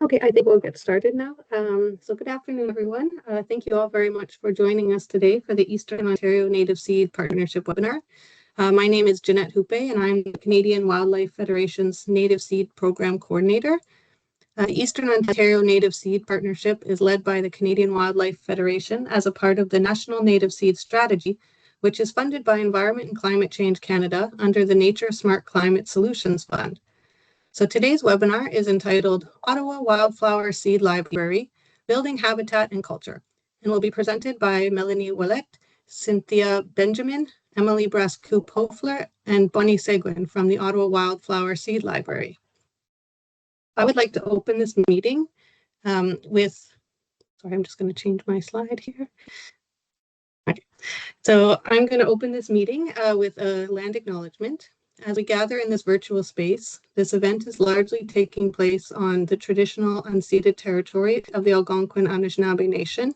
Okay, I think we'll get started now. So good afternoon, everyone. Thank you all very much for joining us today for the Eastern Ontario Native Seed Partnership webinar. My name is Jeanette Houpe, and I'm the Canadian Wildlife Federation's Native Seed Program Coordinator. The Eastern Ontario Native Seed Partnership is led by the Canadian Wildlife Federation as a part of the National Native Seed Strategy, which is funded by Environment and Climate Change Canada under the Nature Smart Climate Solutions Fund. So today's webinar is entitled Ottawa Wildflower Seed Library, Building Habitat and Culture, and will be presented by Mélanie Ouellette, Cynthia Benjamin, Emily Brascoupe-Hoeffler, and Bonnie Seguin from the Ottawa Wildflower Seed Library. I would like to open this meeting sorry, I'm just going to change my slide here. Okay, so I'm going to open this meeting with a land acknowledgement. As we gather in this virtual space, this event is largely taking place on the traditional unceded territory of the Algonquin Anishinaabe Nation.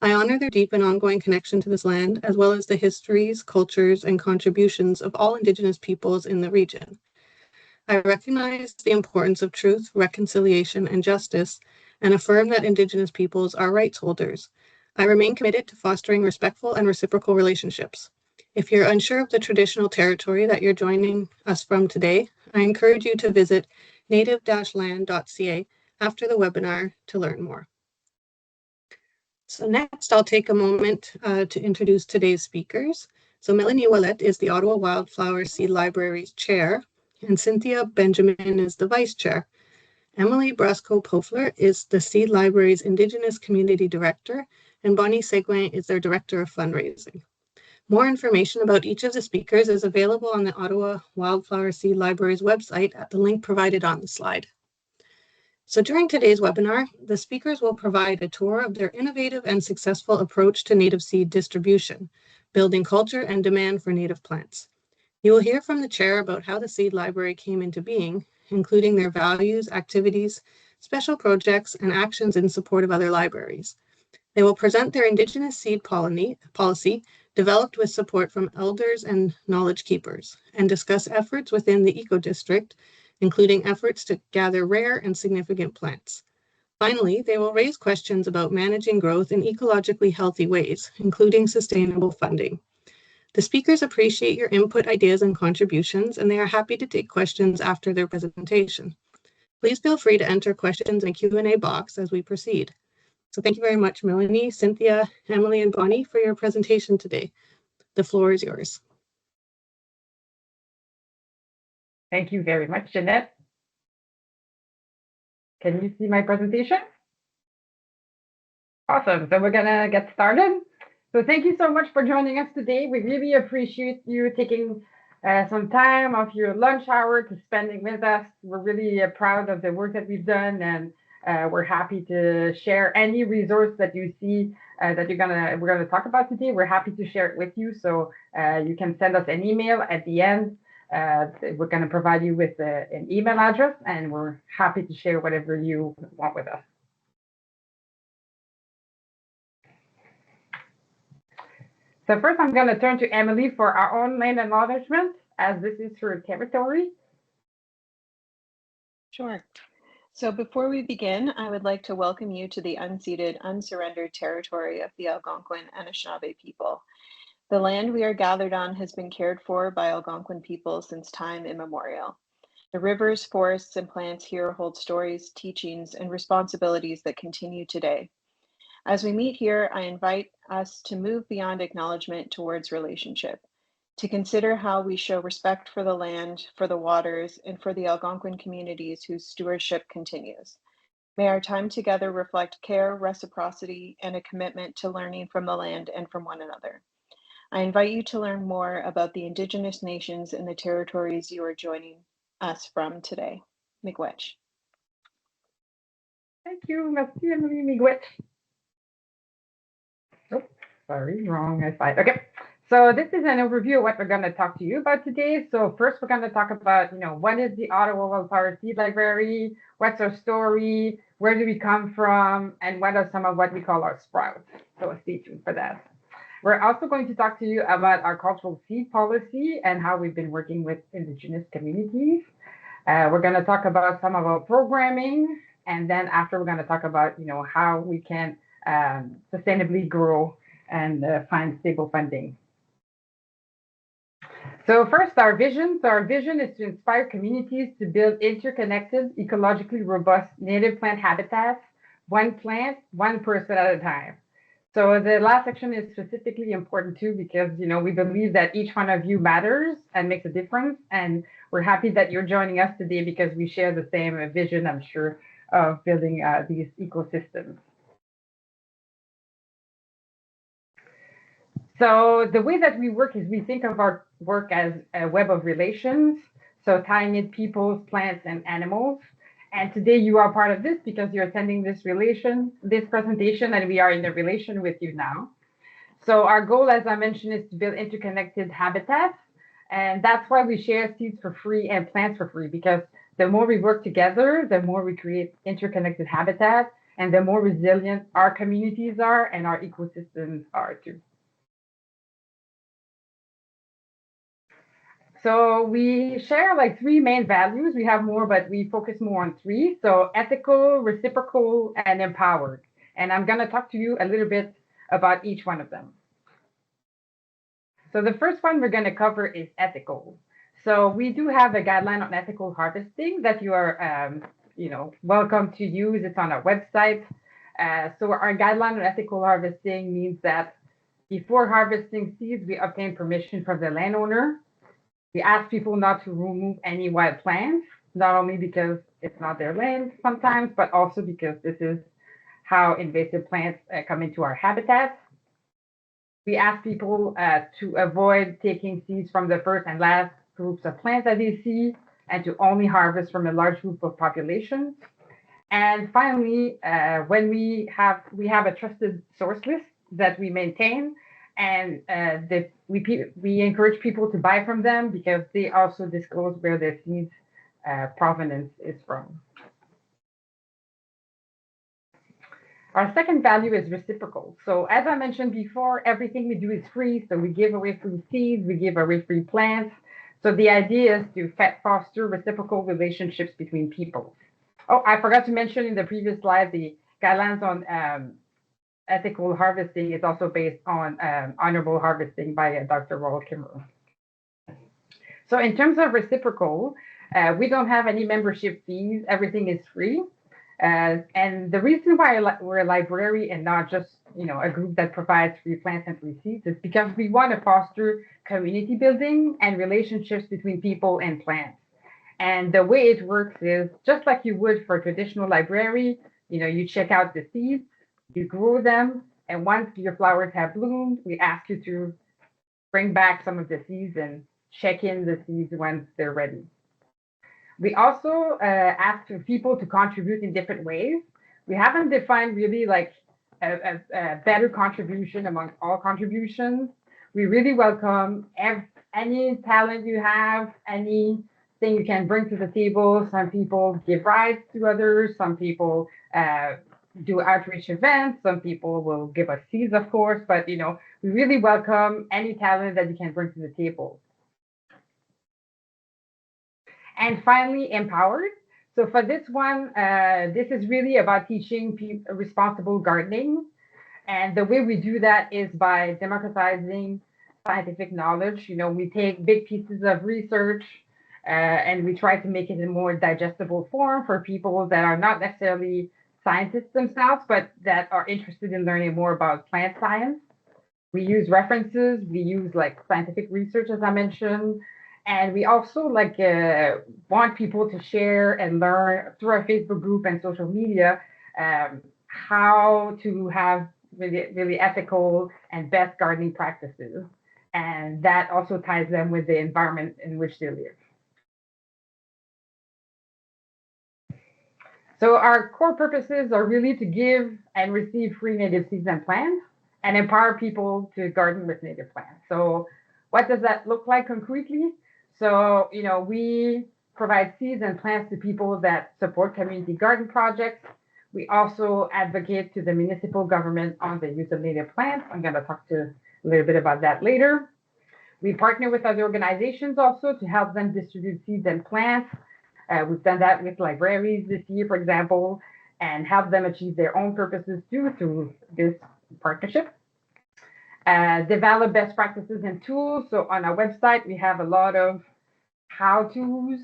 I honor their deep and ongoing connection to this land, as well as the histories, cultures, and contributions of all Indigenous peoples in the region. I recognize the importance of truth, reconciliation, and justice, and affirm that Indigenous peoples are rights holders. I remain committed to fostering respectful and reciprocal relationships. If you're unsure of the traditional territory that you're joining us from today, I encourage you to visit native-land.ca after the webinar to learn more. So next, I'll take a moment to introduce today's speakers. So Mélanie Ouellette is the Ottawa Wildflower Seed Library's chair, and Cynthia Benjamin is the vice chair. Emily Brascoupe-Hoeffler is the Seed Library's Indigenous Community Director, and Bonnie Seguin is their Director of Fundraising. More information about each of the speakers is available on the Ottawa Wildflower Seed Library's website at the link provided on the slide. So during today's webinar, the speakers will provide a tour of their innovative and successful approach to native seed distribution, building culture and demand for native plants. You will hear from the chair about how the Seed Library came into being, including their values, activities, special projects, and actions in support of other libraries. They will present their Indigenous Seed Policy, developed with support from elders and knowledge keepers, and discuss efforts within the eco-district, including efforts to gather rare and significant plants. Finally, they will raise questions about managing growth in ecologically healthy ways, including sustainable funding. The speakers appreciate your input, ideas, and contributions, and they are happy to take questions after their presentation. Please feel free to enter questions in the Q&A box as we proceed. So thank you very much, Mélanie, Cynthia, Emily, and Bonnie for your presentation today. The floor is yours. Thank you very much, Jeanette. Can you see my presentation? Awesome. So we're going to get started. So thank you so much for joining us today. We really appreciate you taking some time off your lunch hour to spending with us. We're really proud of the work that we've done, and we're happy to share any resource that you see that we're gonna talk about today. We're happy to share it with you. So you can send us an email at the end. We're going to provide you with an email address, and we're happy to share whatever you want with us. So first, I'm going to turn to Emily for our own land acknowledgement, as this is her territory. Sure. So before we begin, I would like to welcome you to the unceded, unsurrendered territory of the Algonquin Anishinaabe people. The land we are gathered on has been cared for by Algonquin people since time immemorial. The rivers, forests, and plants here hold stories, teachings, and responsibilities that continue today. As we meet here, I invite us to move beyond acknowledgement towards relationship, to consider how we show respect for the land, for the waters, and for the Algonquin communities whose stewardship continues. May our time together reflect care, reciprocity, and a commitment to learning from the land and from one another. I invite you to learn more about the Indigenous nations and the territories you are joining us from today. Miigwech. Thank you, merci, Emily. Miigwech. Oh, sorry, wrong slide. Okay, so this is an overview of what we're going to talk to you about today. So first, we're going to talk about, what is the Ottawa Wildflower Seed Library? What's our story? Where do we come from? And what are some of what we call our sprouts? So stay tuned for that. We're also going to talk to you about our cultural seed policy and how we've been working with Indigenous communities. We're going to talk about some of our programming, And then after, we're going to talk about, how we can sustainably grow and find stable funding. So first, our vision. So our vision is to inspire communities to build interconnected, ecologically robust native plant habitats, one plant, one person at a time. So the last section is specifically important too, because we believe that each one of you matters and makes a difference. And we're happy that you're joining us today because we share the same vision, I'm sure, of building these ecosystems. So the way that we work is we think of our work as a web of relations, so tying in people, plants, and animals. And today you are part of this because you're attending this presentation, and we are in a relation with you now. So our goal, as I mentioned, is to build interconnected habitats. And that's why we share seeds for free and plants for free, because the more we work together, the more we create interconnected habitats, and the more resilient our communities are and our ecosystems are too. So we share like three main values. We have more, but we focus more on three. So ethical, reciprocal, and empowered. And I'm going to talk to you a little bit about each one of them. So the first one we're going to cover is ethical. So we do have a guideline on ethical harvesting that you are, welcome to use. It's on our website. So our guideline on ethical harvesting means that before harvesting seeds, we obtain permission from the landowner. We ask people not to remove any wild plants, not only because it's not their land sometimes, but also because this is how invasive plants come into our habitats. We ask people to avoid taking seeds from the first and last groups of plants that they see, and to only harvest from a large group of populations. And finally, when we have a trusted source list that we maintain, and we encourage people to buy from them because they also disclose where their seeds provenance is from. Our second value is reciprocal. So as I mentioned before, everything we do is free. So we give away free seeds, we give away free plants. So the idea is to foster reciprocal relationships between people. Oh, I forgot to mention in the previous slide, the guidelines on ethical harvesting is also based on honorable harvesting by Dr. Roel Kimmerer. So in terms of reciprocal, we don't have any membership fees. Everything is free. And the reason why we're a library and not just a group that provides free plants and free seeds is because we want to foster community building and relationships between people and plants. And the way it works is just like you would for a traditional library. You check out the seeds, you grow them, and once your flowers have bloomed, we ask you to bring back some of the seeds and check in the seeds once they're ready. We also ask for people to contribute in different ways. We haven't defined really like a better contribution among all contributions. We really welcome any talent you have, anything you can bring to the table. Some people give rides to others. Some people do outreach events. Some people will give us seeds, of course, but we really welcome any talent that you can bring to the table. And finally, empowered. So for this one, this is really about teaching responsible gardening. And the way we do that is by democratizing scientific knowledge. We take big pieces of research and we try to make it in a more digestible form for people that are not necessarily scientists themselves, but that are interested in learning more about plant science. We use references, we use like scientific research, as I mentioned, and we also want people to share and learn through our Facebook group and social media how to have really, really ethical and best gardening practices. And that also ties them with the environment in which they live. So our core purposes are really to give and receive free native seeds and plants and empower people to garden with native plants. So what does that look like concretely? So, we provide seeds and plants to people that support community garden projects. We also advocate to the municipal government on the use of native plants. I'm going to talk to a little bit about that later. We partner with other organizations also to help them distribute seeds and plants. We've done that with libraries this year, for example. and help them achieve their own purposes too through this partnership. Develop best practices and tools. So on our website, we have a lot of how-tos,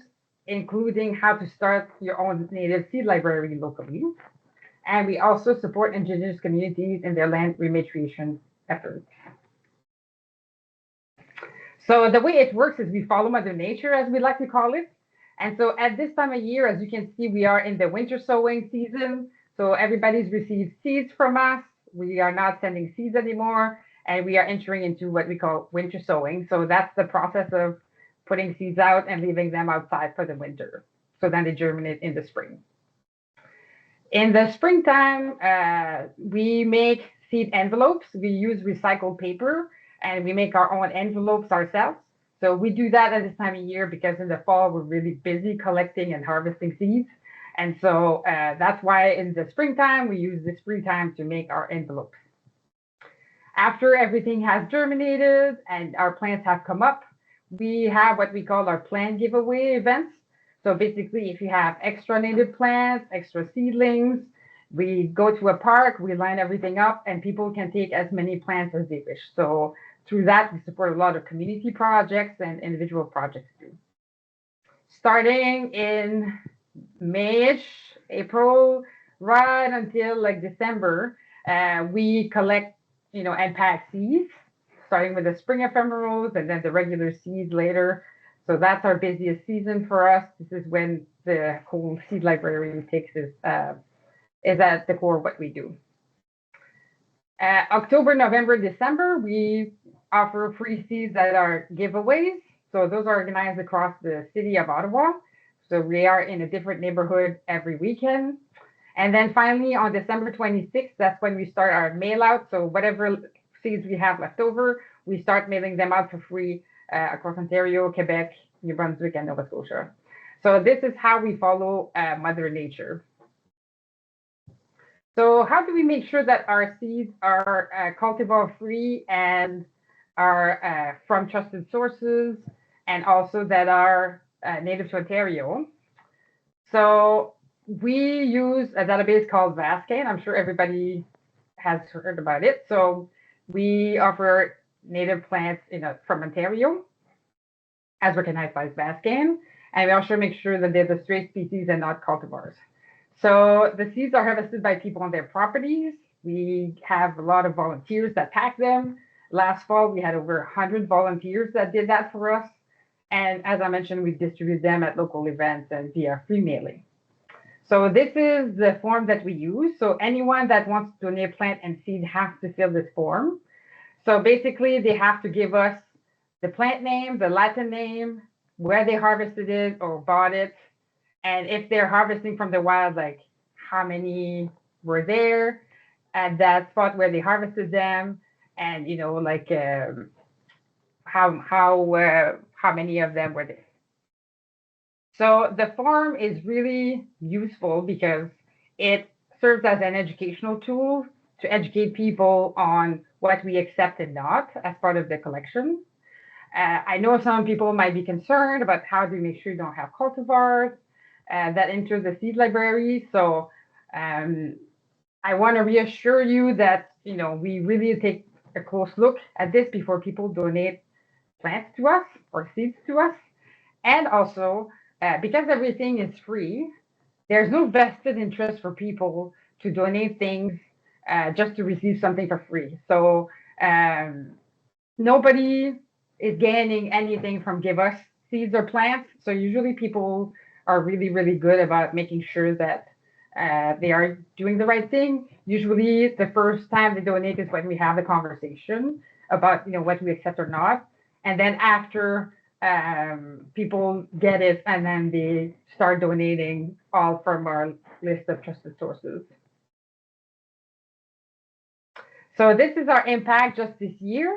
including how to start your own native seed library locally. And we also support Indigenous communities in their land rematriation efforts. So the way it works is we follow Mother Nature, as we like to call it. And so at this time of year, as you can see, we are in the winter sowing season. So everybody's received seeds from us. We are not sending seeds anymore. And we are entering into what we call winter sowing. So that's the process of putting seeds out and leaving them outside for the winter. So then they germinate in the spring. In the springtime, we make seed envelopes. We use recycled paper and we make our own envelopes ourselves. So we do that at this time of year because in the fall, we're really busy collecting and harvesting seeds. And so that's why in the springtime, we use the springtime to make our envelopes. After everything has germinated and our plants have come up, we have what we call our plant giveaway events. So basically, if you have extra native plants, extra seedlings, we go to a park, we line everything up, and people can take as many plants as they wish. So through that, we support a lot of community projects and individual projects too. Starting in May-ish, April, right until like December, we collect, and pack seeds, starting with the spring ephemerals and then the regular seeds later. So that's our busiest season for us. This is when the whole seed library is at the core of what we do. October, November, December, we offer free seeds that are giveaways. So those are organized across the city of Ottawa. So we are in a different neighborhood every weekend. And then finally, on December 26th, that's when we start our mail out. So whatever seeds we have left over, we start mailing them out for free across Ontario, Quebec, New Brunswick, and Nova Scotia. So this is how we follow Mother Nature. So how do we make sure that our seeds are cultivar-free and are from trusted sources, and also that are native to Ontario? So we use a database called Vascan. I'm sure everybody has heard about it. So we offer native plants from Ontario as recognized by Vascan. And we also make sure that they're the straight species and not cultivars. So the seeds are harvested by people on their properties. We have a lot of volunteers that pack them. Last fall, we had over 100 volunteers that did that for us. And as I mentioned, we distribute them at local events and via free mailing. So this is the form that we use. So anyone that wants to donate plant and seed has to fill this form. So basically, they have to give us the plant name, the Latin name, where they harvested it or bought it, and if they're harvesting from the wild, like how many were there at that spot where they harvested them, and how many of them were there. So the form is really useful because it serves as an educational tool to educate people on what we accept and not as part of the collection. I know some people might be concerned about how do we make sure you don't have cultivars that enter the seed library. So I want to reassure you that we really take a close look at this before people donate plants to us or seeds to us. And also, because everything is free, there's no vested interest for people to donate things just to receive something for free. So nobody is gaining anything from give us seeds or plants. So usually people are really, really good about making sure that they are doing the right thing. Usually the first time they donate is when we have the conversation about what we accept or not. And then after people get it, and then they start donating all from our list of trusted sources. So this is our impact just this year.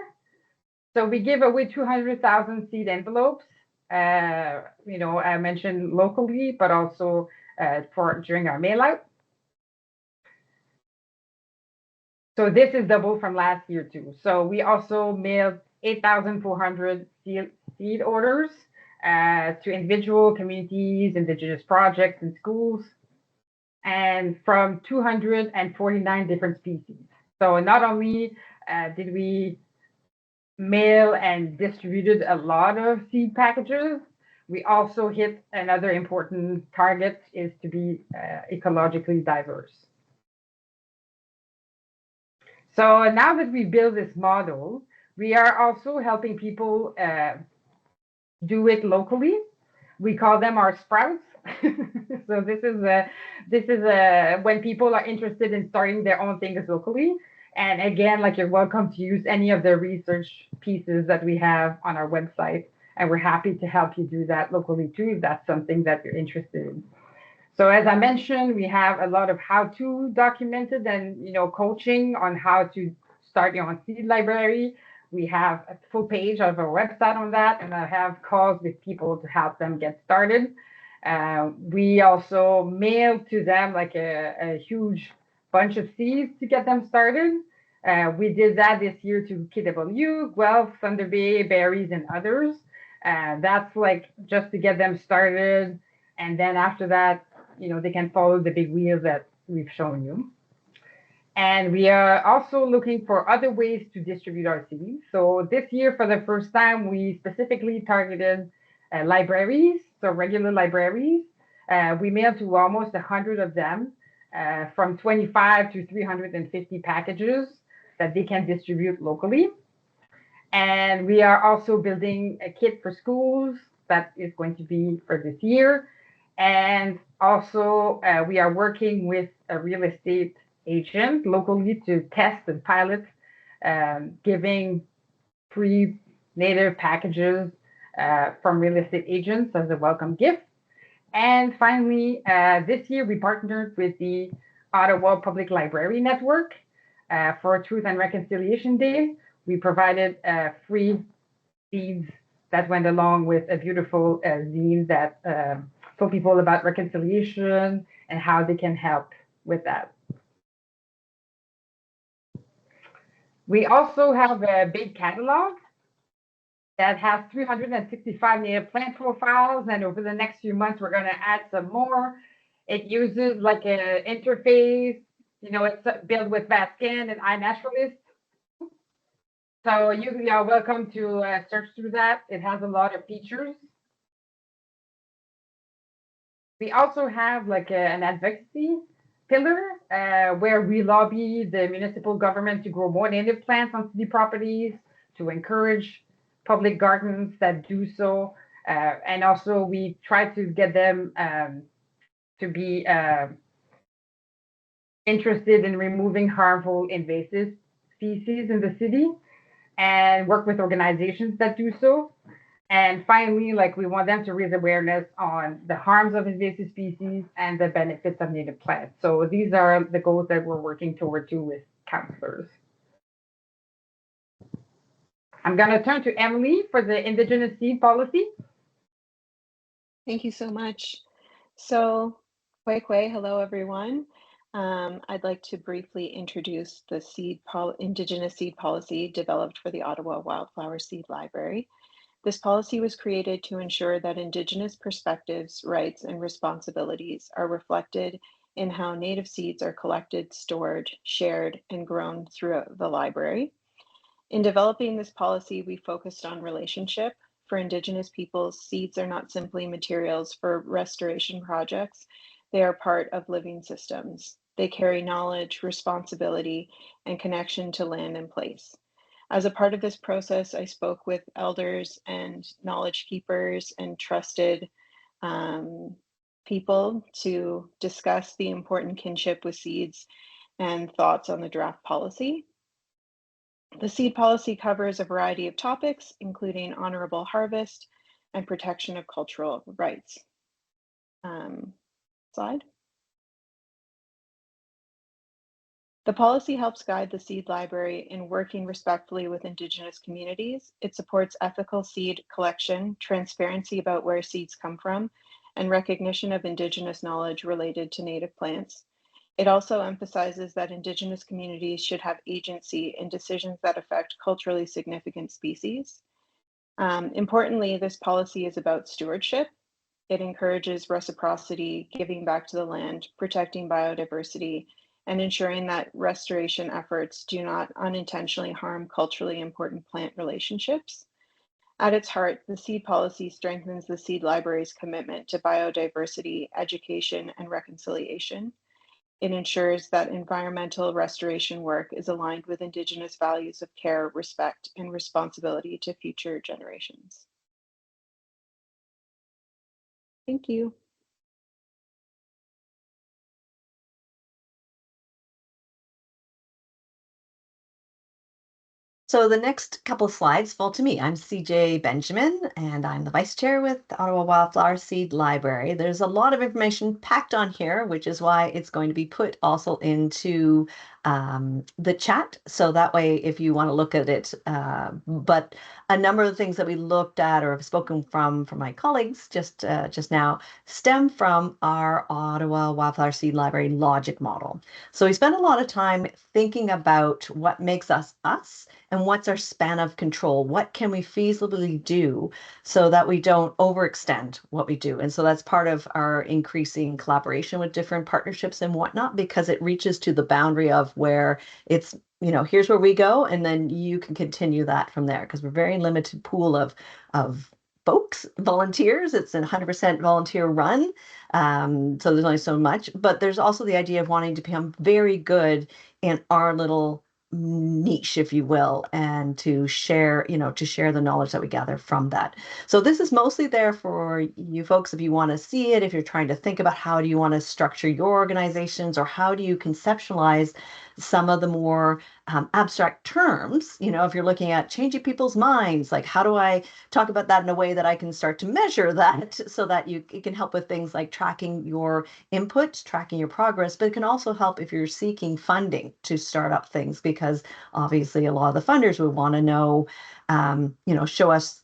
So we give away 200,000 seed envelopes, I mentioned locally, but also during our mail out. So this is double from last year too. So we also mailed 8,400 seed orders to individual communities, Indigenous projects, and schools. and from 249 different species. So not only did we mail and distributed a lot of seed packages, we also hit another important target, is to be ecologically diverse. So now that we build this model, we are also helping people do it locally. We call them our sprouts. So this is when people are interested in starting their own things locally. And again, like, you're welcome to use any of the research pieces that we have on our website, and we're happy to help you do that locally too, if that's something that you're interested in. So as I mentioned, we have a lot of how-to documented, and coaching on how to start your own seed library. We have a full page of our website on that, and I have calls with people to help them get started. We also mail to them like a huge bunch of seeds to get them started. We did that this year to KW, Guelph, Thunder Bay, Berries, and others. That's like just to get them started, and then after that, they can follow the big wheels that we've shown you. And we are also looking for other ways to distribute our seeds. So this year, for the first time, we specifically targeted libraries, so regular libraries. We mailed to almost 100 of them, from 25 to 350 packages that they can distribute locally. And we are also building a kit for schools that is going to be for this year. And also, we are working with a real estate agent locally to test and pilot giving free native packages from real estate agents as a welcome gift. And finally, this year we partnered with the Ottawa Public Library Network for Truth and Reconciliation Day. We provided free seeds that went along with a beautiful zine that told people about reconciliation and how they can help with that. We also have a big catalog that has 365 native plant profiles, and over the next few months, we're going to add some more. It uses like an interface, it's built with Vascan and iNaturalist. So you are welcome to search through that. It has a lot of features. We also have like an advocacy pillar where we lobby the municipal government to grow more native plants on city properties, to encourage public gardens that do so. And also we try to get them to be interested in removing harmful invasive species in the city, and work with organizations that do so. And finally, like, we want them to raise awareness on the harms of invasive species and the benefits of native plants. So these are the goals that we're working toward too with counselors. I'm going to turn to Emily for the Indigenous Seed Policy. Thank you so much. So, hello everyone. I'd like to briefly introduce the Indigenous Seed Policy developed for the Ottawa Wildflower Seed Library. This policy was created to ensure that Indigenous perspectives, rights, and responsibilities are reflected in how Native seeds are collected, stored, shared, and grown throughout the library. In developing this policy, we focused on relationship. For Indigenous peoples, seeds are not simply materials for restoration projects. They are part of living systems. They carry knowledge, responsibility, and connection to land and place. As a part of this process, I spoke with elders and knowledge keepers and trusted people to discuss the important kinship with seeds and thoughts on the draft policy. The seed policy covers a variety of topics, including honorable harvest and protection of cultural rights. Slide. The policy helps guide the seed library in working respectfully with Indigenous communities. It supports ethical seed collection, transparency about where seeds come from, and recognition of Indigenous knowledge related to native plants. It also emphasizes that Indigenous communities should have agency in decisions that affect culturally significant species. Importantly, this policy is about stewardship. It encourages reciprocity, giving back to the land, protecting biodiversity, and ensuring that restoration efforts do not unintentionally harm culturally important plant relationships. At its heart, the seed policy strengthens the seed library's commitment to biodiversity, education, and reconciliation. It ensures that environmental restoration work is aligned with Indigenous values of care, respect, and responsibility to future generations. Thank you. So the next couple of slides fall to me. I'm CJ Benjamin, and I'm the vice chair with the Ottawa Wildflower Seed Library. There's a lot of information packed on here, which is why it's going to be put also into the chat. So that way, if you want to look at it, but a number of the things that we looked at or have spoken from my colleagues just now stem from our Ottawa Wildflower Seed Library logic model. So we spent a lot of time thinking about what makes us us and what's our span of control. What can we feasibly do so that we don't overextend what we do? And so that's part of our increasing collaboration with different partnerships and whatnot, because it reaches to the boundary of where it's, here's where we go, and then you can continue that from there, because we're very limited pool of folks, volunteers. It's a 100% volunteer run. So there's only so much, but there's also the idea of wanting to become very good in our little niche, if you will, and to share the knowledge that we gather from that. So this is mostly there for you folks if you want to see it, if you're trying to think about how do you want to structure your organizations, or how do you conceptualize some of the more abstract terms. If you're looking at changing people's minds, like how do I talk about that in a way that I can start to measure that, so that it can help with things like tracking your input, tracking your progress, but it can also help if you're seeking funding to start up things, because obviously a lot of the funders would want to know, show us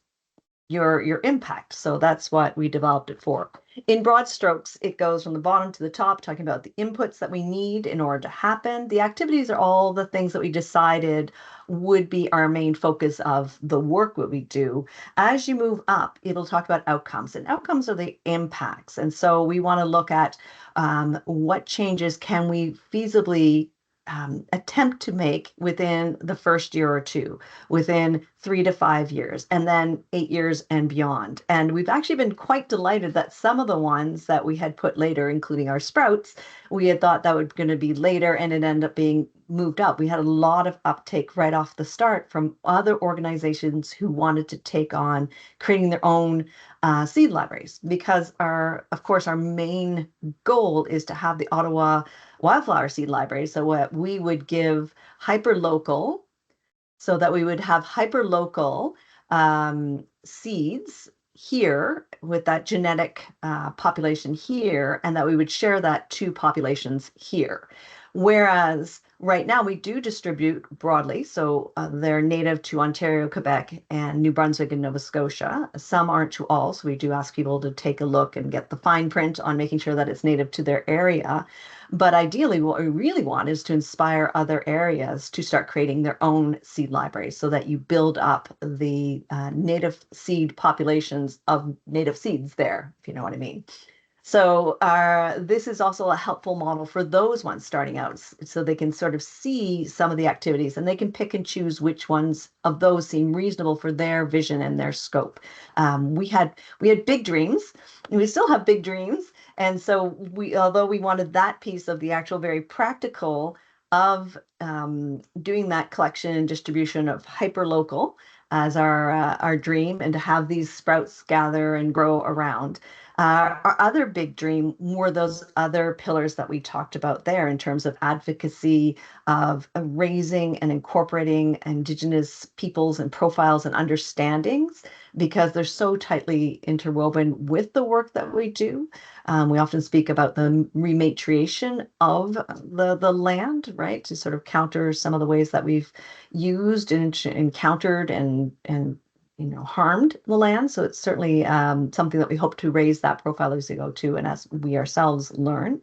your impact. So that's what we developed it for. In broad strokes, it goes from the bottom to the top, talking about the inputs that we need in order to happen. The activities are all the things that we decided would be our main focus of the work that we do. As you move up, it'll talk about outcomes, and outcomes are the impacts. And so we want to look at what changes can we feasibly attempt to make within the first year or two, within 3 to 5 years, and then 8 years and beyond. And we've actually been quite delighted that some of the ones that we had put later, including our sprouts, we had thought that was going to be later, and it ended up being moved up. We had a lot of uptake right off the start from other organizations who wanted to take on creating their own seed libraries, because of course, our main goal is to have the Ottawa Wildflower Seed Library. So what we would give hyper-local, so that we would have hyper-local seeds here with that genetic population here, and that we would share that to populations here. Whereas right now we do distribute broadly, so they're native to Ontario, Quebec, and New Brunswick and Nova Scotia. Some aren't to all, so we do ask people to take a look and get the fine print on making sure that it's native to their area. But ideally, what we really want is to inspire other areas to start creating their own seed libraries, so that you build up the native seed populations of native seeds there, if you know what I mean. So this is also a helpful model for those ones starting out, so they can sort of see some of the activities, and they can pick and choose which ones of those seem reasonable for their vision and their scope. We had big dreams, and we still have big dreams. And so although we wanted that piece of the actual very practical of doing that collection and distribution of hyperlocal as our dream, and to have these sprouts gather and grow around. Our other big dream were those other pillars that we talked about there, in terms of advocacy, of raising and incorporating Indigenous peoples and profiles and understandings, because they're so tightly interwoven with the work that we do. We often speak about the rematriation of the land, right, to sort of counter some of the ways that we've used and encountered and harmed the land. So it's certainly something that we hope to raise that profile as we go to, and as we ourselves learn.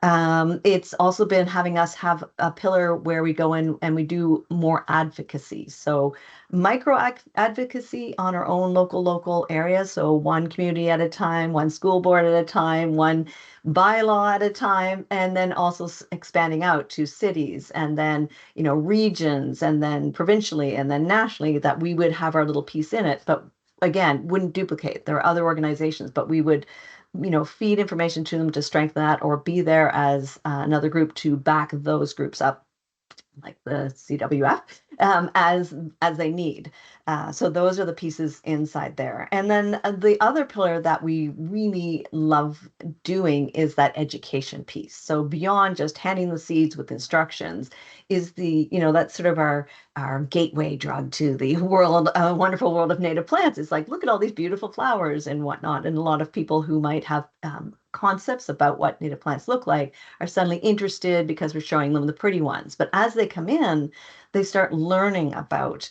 It's also been having us have a pillar where we go in and we do more advocacy. So micro advocacy on our own local areas. So one community at a time, one school board at a time, one bylaw at a time, and then also expanding out to cities and then, regions and then provincially and then nationally, that we would have our little piece in it. But again, wouldn't duplicate. There are other organizations, but we would feed information to them to strengthen that, or be there as another group to back those groups up, like the CWF, as they need. So those are the pieces inside there. And then the other pillar that we really love doing is that education piece. So beyond just handing the seeds with instructions is that's sort of our gateway drug to the world, wonderful world of native plants. It's like, look at all these beautiful flowers and whatnot. And a lot of people who might have concepts about what native plants look like are suddenly interested because we're showing them the pretty ones. But as they come in, they start learning about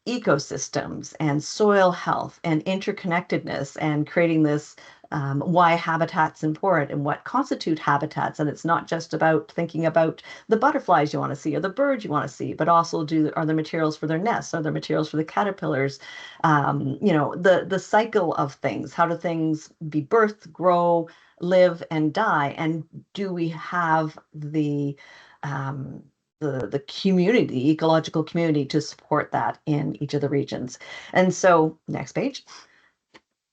ecosystems and soil health and interconnectedness, and creating this why habitat's important and what constitute habitats. And it's not just about thinking about the butterflies you want to see or the birds you want to see, but also are there materials for their nests? Are there materials for the caterpillars? The cycle of things. How do things be birthed, grow, live, and die? And do we have the community, the ecological community, to support that in each of the regions? And so, next page.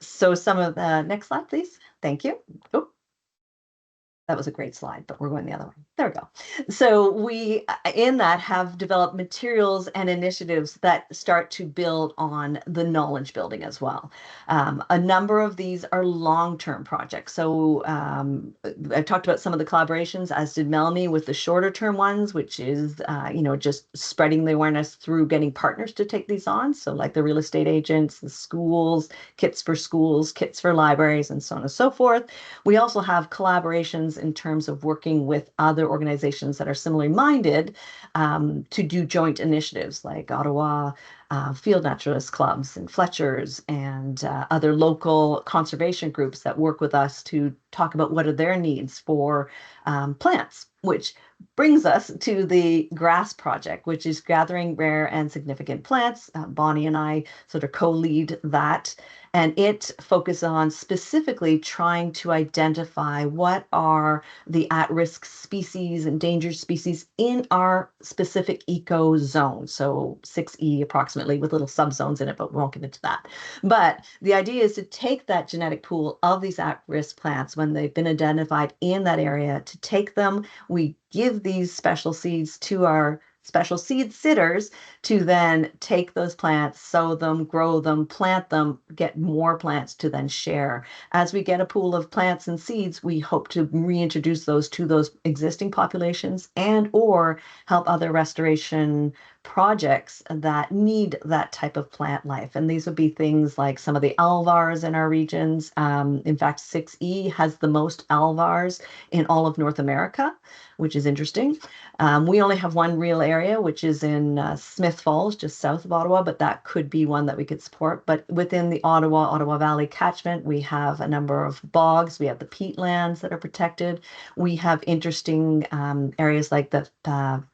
So some of the next slide, please. Thank you. Oh, that was a great slide, but we're going the other way. There we go. So we, in that, have developed materials and initiatives that start to build on the knowledge building as well. A number of these are long-term projects. So I talked about some of the collaborations, as did Mélanie, with the shorter-term ones, which is, just spreading the awareness through getting partners to take these on. So like the real estate agents, the schools, kits for schools, kits for libraries, and so on and so forth. We also have collaborations in terms of working with other organizations that are similarly minded to do joint initiatives, like Ottawa Field Naturalist Clubs and Fletchers and other local conservation groups that work with us to talk about what are their needs for plants, which brings us to the GRASS project, which is gathering rare and significant plants. Bonnie and I sort of co-lead that. And it focuses on specifically trying to identify what are the at-risk species, endangered species in our specific eco zone. So 6E approximately, with little subzones in it, but we won't get into that. But the idea is to take that genetic pool of these at-risk plants when they've been identified in that area, to take them. We give these special seeds to our special seed sitters to then take those plants, sow them, grow them, plant them, get more plants to then share. As we get a pool of plants and seeds, we hope to reintroduce those to those existing populations and or help other restoration projects that need that type of plant life. And these would be things like some of the alvars in our regions. In fact, 6E has the most alvars in all of North America, which is interesting. We only have one real area, which is in Smith Falls, just south of Ottawa, but that could be one that we could support. But within the Ottawa Valley catchment, we have a number of bogs. We have the peatlands that are protected. We have interesting areas like the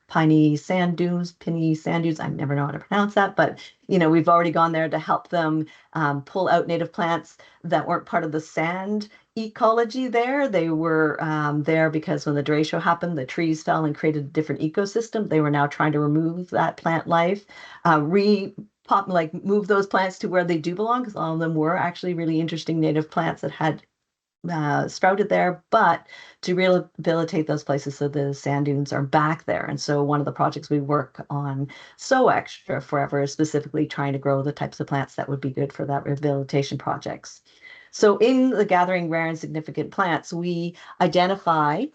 piney sand dunes. I never know how to pronounce that, but we've already gone there to help them pull out native plants that weren't part of the sand ecology there. They were there because when the derecho happened, the trees fell and created a different ecosystem. They were now trying to remove that plant life, move those plants to where they do belong, because all of them were actually really interesting native plants that had sprouted there, but to rehabilitate those places so the sand dunes are back there. And so one of the projects we work on so extra forever is specifically trying to grow the types of plants that would be good for that rehabilitation projects. So in the Gathering Rare and Significant Plants, we identify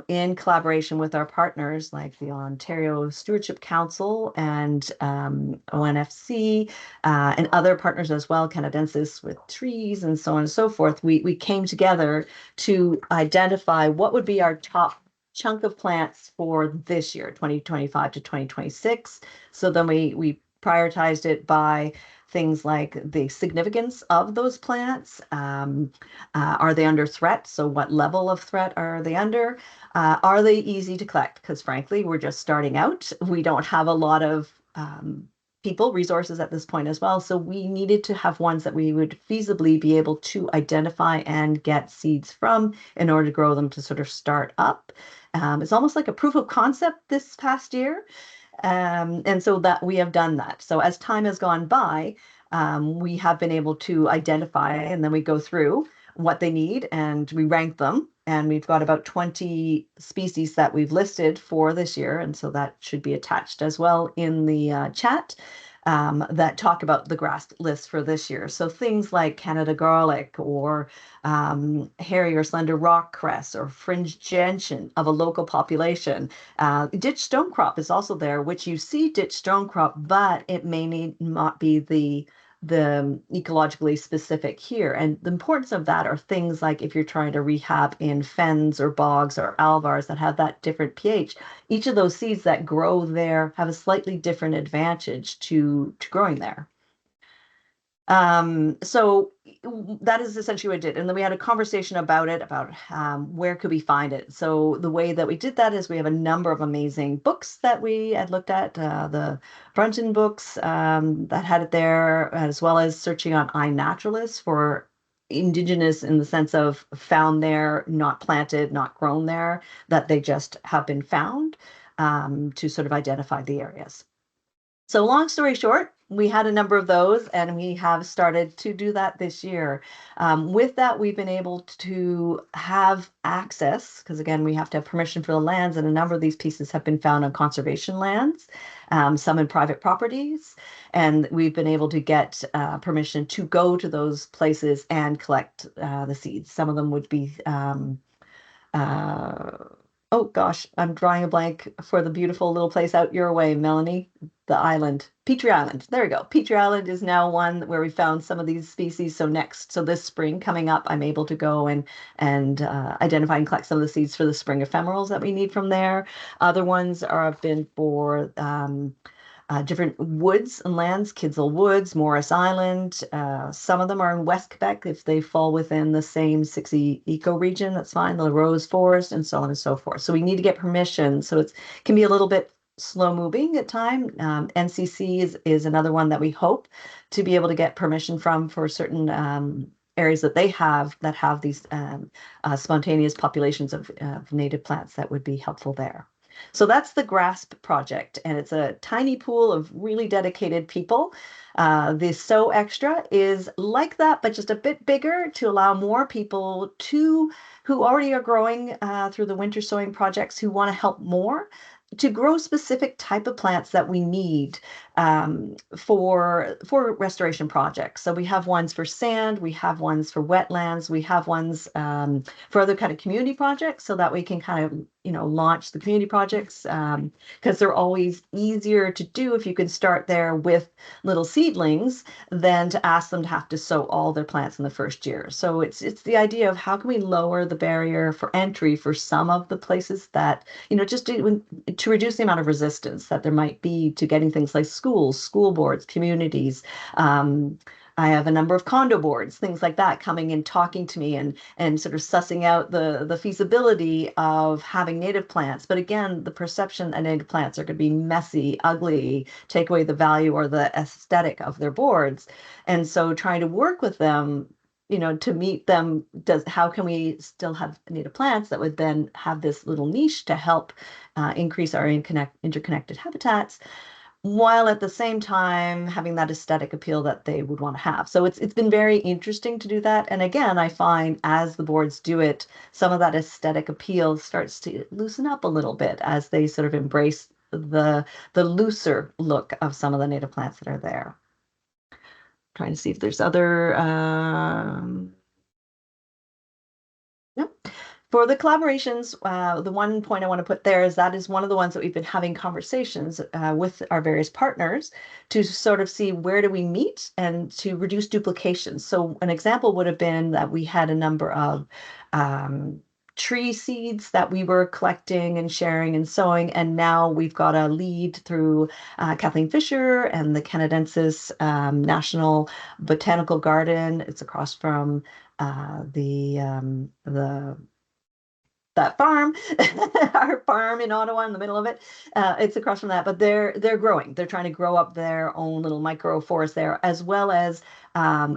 in collaboration with our partners like the Ontario Stewardship Council and ONFC and other partners as well, Canadensis with trees and so on and so forth. We came together to identify what would be our top chunk of plants for this year, 2025 to 2026. So then we prioritized it by things like the significance of those plants. Are they under threat? So what level of threat are they under? Are they easy to collect? Because frankly, we're just starting out. We don't have a lot of resources at this point as well. So we needed to have ones that we would feasibly be able to identify and get seeds from in order to grow them to sort of start up. It's almost like a proof of concept this past year. And so that we have done that. So as time has gone by, we have been able to identify, and then we go through what they need and we rank them. And we've got about 20 species that we've listed for this year. And so that should be attached as well in the chat. That talk about the grass list for this year. So things like Canada garlic or hairy or slender rock cress or fringe gentian of a local population. Ditch stonecrop is also there, which you see ditch stonecrop, but it may not be the ecologically specific here. And the importance of that are things like if you're trying to rehab in fens or bogs or alvars that have that different pH, each of those seeds that grow there have a slightly different advantage to growing there. So that is essentially what I did. And then we had a conversation about it, about where could we find it. So the way that we did that is we have a number of amazing books that we had looked at, the Brunton books that had it there, as well as searching on iNaturalist for Indigenous in the sense of found there, not planted, not grown there, that they just have been found to sort of identify the areas. So long story short, we had a number of those and we have started to do that this year. With that, we've been able to have access, because again, we have to have permission for the lands, and a number of these pieces have been found on conservation lands, some in private properties, and we've been able to get permission to go to those places and collect the seeds. Some of them would be oh gosh, I'm drawing a blank for the beautiful little place out your way, Mélanie, the island, Petrie Island. There we go. Petrie Island is now one where we found some of these species. So this spring coming up, I'm able to go and identify and collect some of the seeds for the spring ephemerals that we need from there. Other ones have been for different woods and lands, Kidsell Woods, Morris Island. Some of them are in West Quebec if they fall within the same 6 eco-region, that's fine, the Rose Forest and so on and so forth. So we need to get permission. So it can be a little bit slow moving at time. NCC is another one that we hope to be able to get permission from for certain areas that they have these spontaneous populations of native plants that would be helpful there. So that's the GRASP project, and it's a tiny pool of really dedicated people. The So Extra is like that, but just a bit bigger to allow more people who already are growing through the winter sowing projects who want to help more to grow specific type of plants that we need for restoration projects. So we have ones for sand, we have ones for wetlands, we have ones for other kind of community projects, so that we can kind of launch the community projects because they're always easier to do if you can start there with little seedlings than to ask them to have to sow all their plants in the first year. So it's the idea of how can we lower the barrier for entry for some of the places that just to reduce the amount of resistance that there might be to getting things like schools, school boards, communities. I have a number of condo boards, things like that, coming and talking to me and sort of sussing out the feasibility of having native plants. But again, the perception that native plants are going to be messy, ugly, take away the value or the aesthetic of their boards. And so trying to work with them, to meet them, how can we still have native plants that would then have this little niche to help increase our interconnected habitats, while at the same time having that aesthetic appeal that they would want to have. So it's been very interesting to do that. And again, I find as the boards do it, some of that aesthetic appeal starts to loosen up a little bit as they sort of embrace the looser look of some of the native plants that are there. Trying to see if there's other Yep. For the collaborations, the one point I want to put there is that is one of the ones that we've been having conversations with our various partners to sort of see where do we meet and to reduce duplication. So an example would have been that we had a number of tree seeds that we were collecting and sharing and sowing. And now we've got a lead through Kathleen Fisher and the Canadensis National Botanical Garden. It's across from that farm, our farm in Ottawa, in the middle of it. It's across from that, but they're growing. They're trying to grow up their own little micro forest there, as well as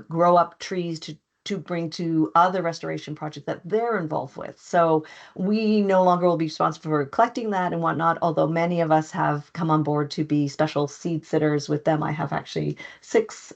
grow up trees to bring to other restoration projects that they're involved with. So we no longer will be responsible for collecting that and whatnot, although many of us have come on board to be special seed sitters with them. I have actually 6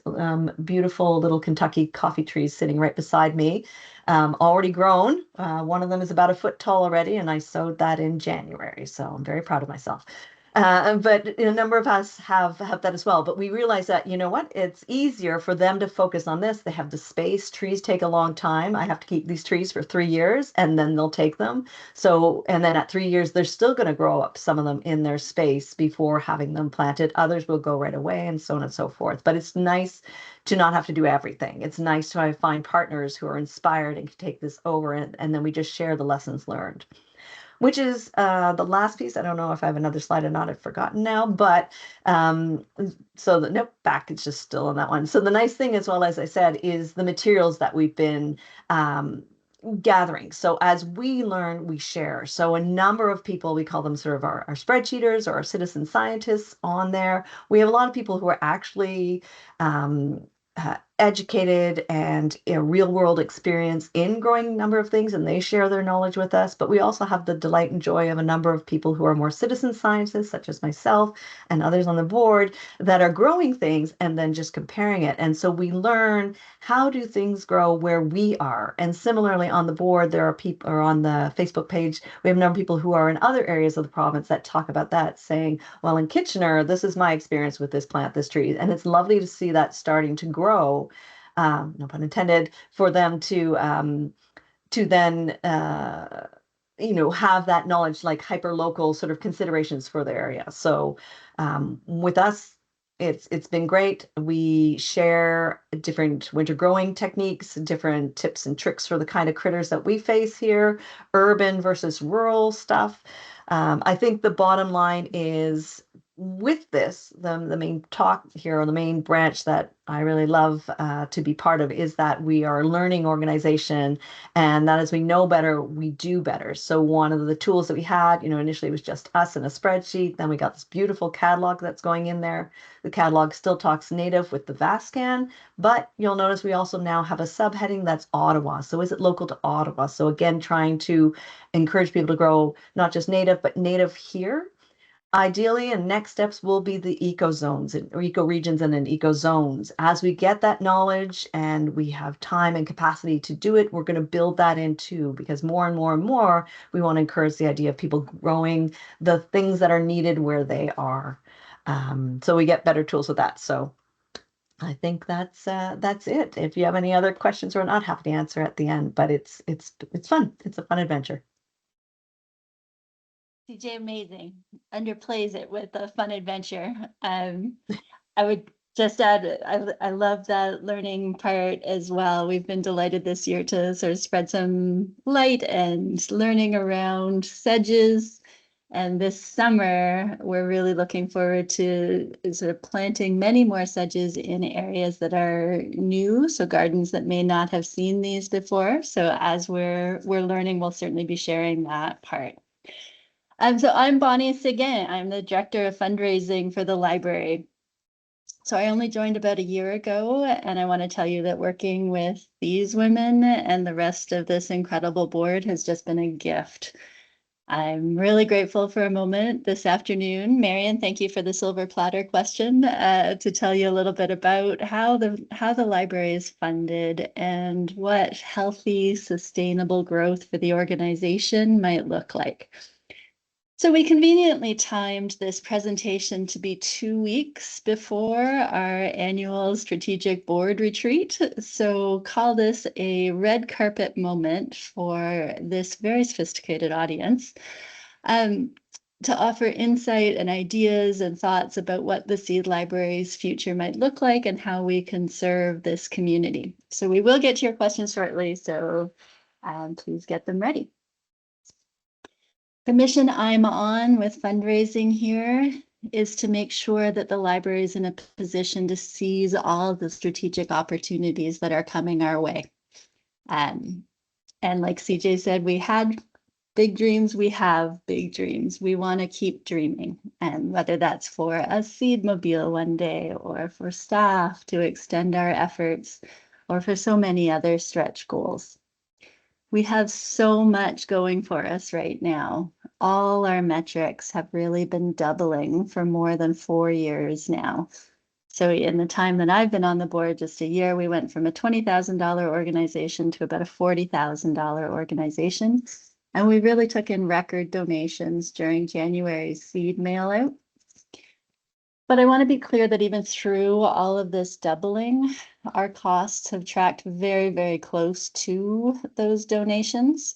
beautiful little Kentucky coffee trees sitting right beside me, already grown. One of them is about a foot tall already, and I sowed that in January, so I'm very proud of myself. But a number of us have that as well. But we realize that, you know what, it's easier for them to focus on this. They have the space. Trees take a long time. I have to keep these trees for 3 years, and then they'll take them. So, and then at 3 years, they're still going to grow up, some of them in their space before having them planted. Others will go right away, and so on and so forth. But it's nice to not have to do everything. It's nice to find partners who are inspired and can take this over, and then we just share the lessons learned. Which is the last piece. I don't know if I have another slide or not. I've forgotten now, but nope, back, it's just still on that one. So the nice thing, as well, as I said, is the materials that we've been gathering. So as we learn, we share. So a number of people, we call them sort of our spreadsheeters or our citizen scientists on there. We have a lot of people who are actually educated and a real world experience in growing a number of things, and they share their knowledge with us. But we also have the delight and joy of a number of people who are more citizen scientists, such as myself and others on the board, that are growing things and then just comparing it. And so we learn, how do things grow where we are? And similarly on the board, there are people, or on the Facebook page, we have a number of people who are in other areas of the province that talk about that, saying, well, in Kitchener, this is my experience with this plant, this tree. And it's lovely to see that starting to grow, no pun intended, for them to then have that knowledge, like hyper local sort of considerations for their area. So with us, it's been great. We share different winter growing techniques, different tips and tricks for the kind of critters that we face here, urban versus rural stuff. I think the bottom line is, with this, the main talk here, or the main branch that I really love to be part of, is that we are a learning organization, and that as we know better, we do better. So one of the tools that we had, initially it was just us and a spreadsheet. Then we got this beautiful catalog that's going in there. The catalog still talks native with the VASCAN, but you'll notice we also now have a subheading that's Ottawa. So is it local to Ottawa? So again, trying to encourage people to grow not just native, but native here. Ideally, and next steps will be the eco zones or eco regions and then eco zones. As we get that knowledge and we have time and capacity to do it, we're going to build that in too, because more and more and more, we want to encourage the idea of people growing the things that are needed where they are. So we get better tools with that. So I think that's it. If you have any other questions, we're not happy to answer at the end, but it's fun. It's a fun adventure. CJ, amazing. Underplays it with a fun adventure. I would just add, I love that learning part as well. We've been delighted this year to sort of spread some light and learning around sedges. And this summer, we're really looking forward to sort of planting many more sedges in areas that are new, so gardens that may not have seen these before. So as we're learning, we'll certainly be sharing that part. So I'm Bonnie Seguin. I'm the Director of Fundraising for the library. So I only joined about a year ago, and I want to tell you that working with these women and the rest of this incredible board has just been a gift. I'm really grateful for a moment this afternoon. Marion, thank you for the silver platter question, to tell you a little bit about how the library is funded and what healthy, sustainable growth for the organization might look like. So we conveniently timed this presentation to be 2 weeks before our annual strategic board retreat. So call this a red carpet moment for this very sophisticated audience, to offer insight and ideas and thoughts about what the Seed Library's future might look like and how we can serve this community. So we will get to your questions shortly, so please get them ready. The mission I'm on with fundraising here is to make sure that the library is in a position to seize all the strategic opportunities that are coming our way. And like CJ said, we had big dreams, we have big dreams. We want to keep dreaming. And whether that's for a seed mobile one day, or for staff to extend our efforts, or for so many other stretch goals. We have so much going for us right now. All our metrics have really been doubling for more than 4 years now. So in the time that I've been on the board, just a year, we went from a $20,000 organization to about a $40,000 organization. And we really took in record donations during January's seed mail out. But I want to be clear that even through all of this doubling, our costs have tracked very, very close to those donations,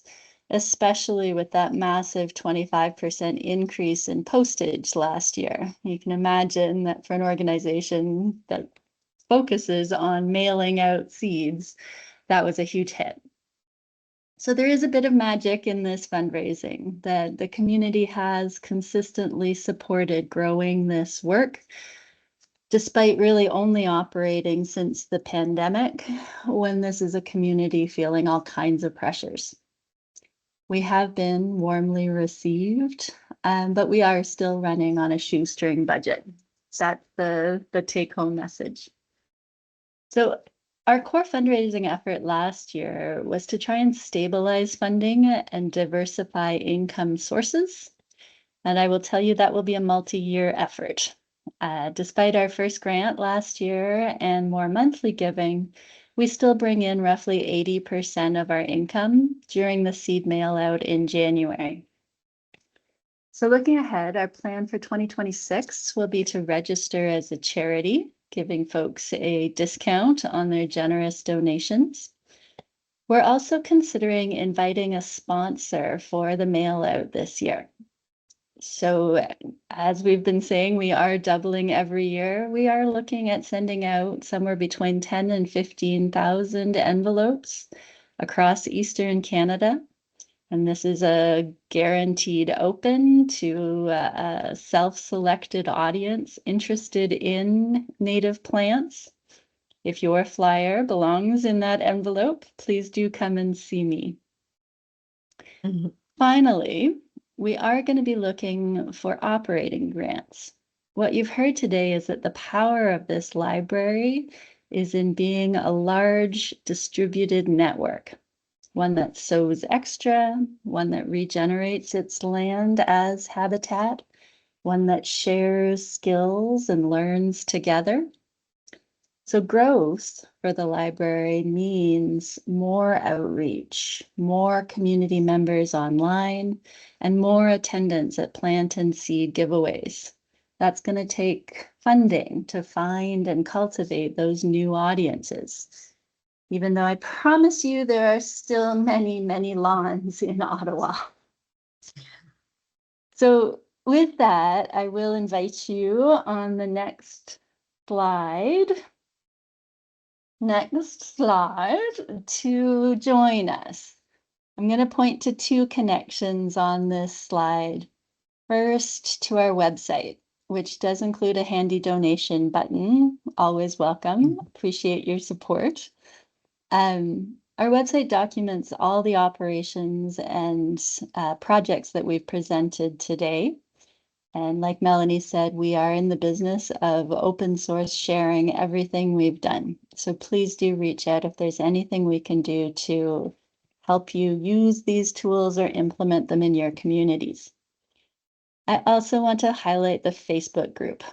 especially with that massive 25% increase in postage last year. You can imagine that for an organization that focuses on mailing out seeds, that was a huge hit. So there is a bit of magic in this fundraising that the community has consistently supported growing this work, despite really only operating since the pandemic, when this is a community feeling all kinds of pressures. We have been warmly received, but we are still running on a shoestring budget. That's the take-home message. So our core fundraising effort last year was to try and stabilize funding and diversify income sources. And I will tell you that will be a multi-year effort. Despite our first grant last year and more monthly giving, we still bring in roughly 80% of our income during the seed mail out in January. So looking ahead, our plan for 2026 will be to register as a charity, giving folks a discount on their generous donations. We're also considering inviting a sponsor for the mail out this year. So as we've been saying, we are doubling every year. We are looking at sending out somewhere between 10 and 15,000 envelopes across Eastern Canada. And this is a guaranteed open to a self-selected audience interested in native plants. If your flyer belongs in that envelope, please do come and see me. Mm-hmm. Finally, we are going to be looking for operating grants. What you've heard today is that the power of this library is in being a large distributed network. One that sows extra, one that regenerates its land as habitat, one that shares skills and learns together. So growth for the library means more outreach, more community members online, and more attendance at plant and seed giveaways. That's going to take funding to find and cultivate those new audiences. Even though I promise you there are still many, many lawns in Ottawa. So with that, I will invite you on the next slide. To join us. I'm going to point to 2 connections on this slide. First, to our website, which does include a handy donation button. Always welcome. Appreciate your support. Our website documents all the operations and projects that we've presented today. And like Mélanie said, we are in the business of open source sharing everything we've done. So please do reach out if there's anything we can do to help you use these tools or implement them in your communities. I also want to highlight the Facebook group.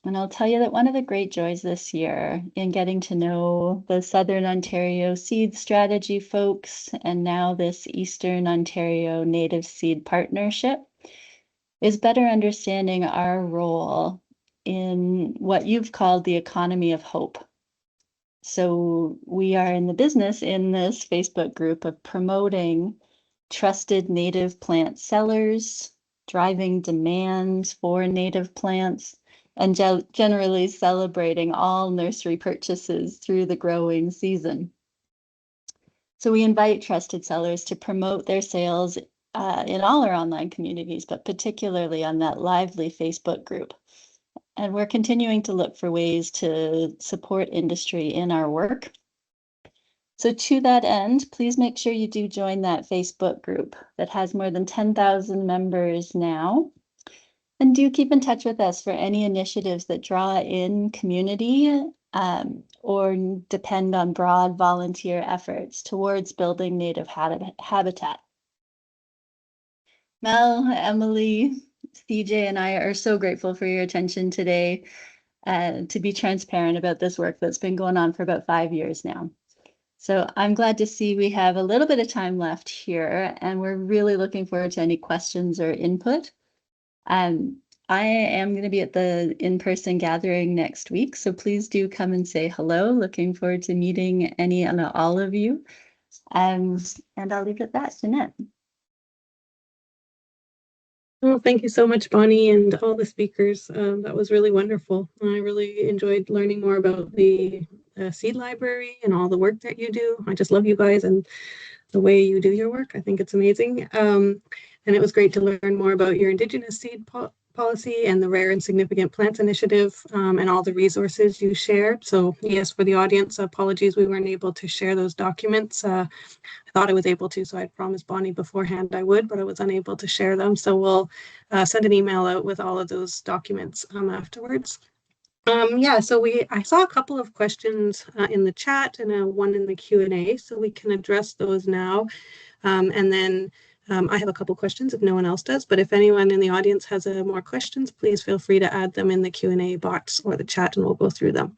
And I'll tell you that one of the great joys this year in getting to know the Southern Ontario Seed Strategy folks and now this Eastern Ontario Native Seed Partnership is better understanding our role in what you've called the economy of hope. So we are in the business in this Facebook group of promoting trusted native plant sellers, driving demand for native plants, and generally celebrating all nursery purchases through the growing season. So we invite trusted sellers to promote their sales in all our online communities, but particularly on that lively Facebook group. And we're continuing to look for ways to support industry in our work. So to that end, please make sure you do join that Facebook group that has more than 10,000 members now. And do keep in touch with us for any initiatives that draw in community or depend on broad volunteer efforts towards building native habitat. Mel, Emily, CJ, and I are so grateful for your attention today to be transparent about this work that's been going on for about 5 years now. So I'm glad to see we have a little bit of time left here, and we're really looking forward to any questions or input. I am going to be at the in-person gathering next week, so please do come and say hello. Looking forward to meeting any and all of you. And I'll leave it at that, Jeanette. Well, thank you so much, Bonnie, and all the speakers. That was really wonderful. I really enjoyed learning more about the seed library and all the work that you do. I just love you guys and the way you do your work. I think it's amazing. And it was great to learn more about your Indigenous Seed Policy and the Rare and Significant Plants Initiative and all the resources you shared. So yes, for the audience, apologies we weren't able to share those documents. I thought I was able to, so I'd promised Bonnie beforehand I would, but I was unable to share them. So we'll send an email out with all of those documents afterwards. Yeah, so I saw a couple of questions in the chat and one in the Q&A, so we can address those now. And then I have a couple questions if no one else does, but if anyone in the audience has more questions, please feel free to add them in the Q&A box or the chat and we'll go through them.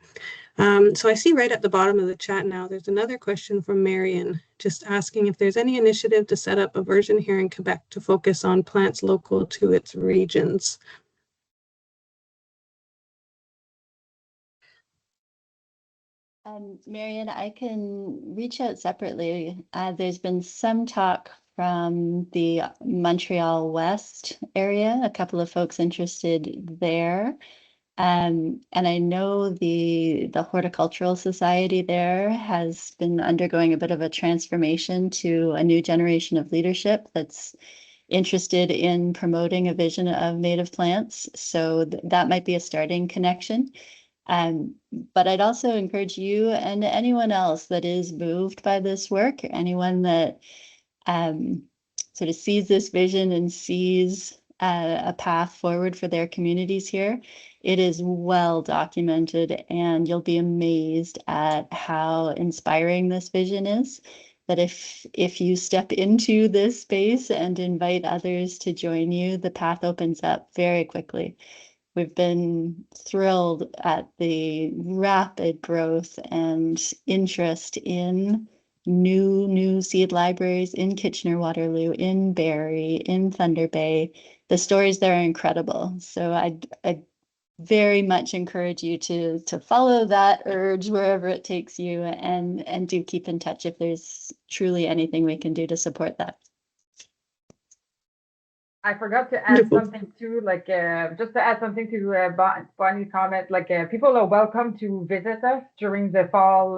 So I see right at the bottom of the chat now, there's another question from Marion, just asking if there's any initiative to set up a version here in Quebec to focus on plants local to its regions. Marion, I can reach out separately. There's been some talk from the Montreal West area, a couple of folks interested there. And I know the Horticultural Society there has been undergoing a bit of a transformation to a new generation of leadership that's interested in promoting a vision of native plants. So that might be a starting connection. But I'd also encourage you and anyone else that is moved by this work, anyone that sort of sees this vision and sees a path forward for their communities here. It is well documented, and you'll be amazed at how inspiring this vision is. That if you step into this space and invite others to join you, the path opens up very quickly. We've been thrilled at the rapid growth and interest in new seed libraries in Kitchener-Waterloo, in Barrie, in Thunder Bay. The stories there are incredible. So I very much encourage you to follow that urge wherever it takes you, and do keep in touch if there's truly anything we can do to support that. I forgot to add something too, like just to add something to Bonnie's comment, like people are welcome to visit us during the fall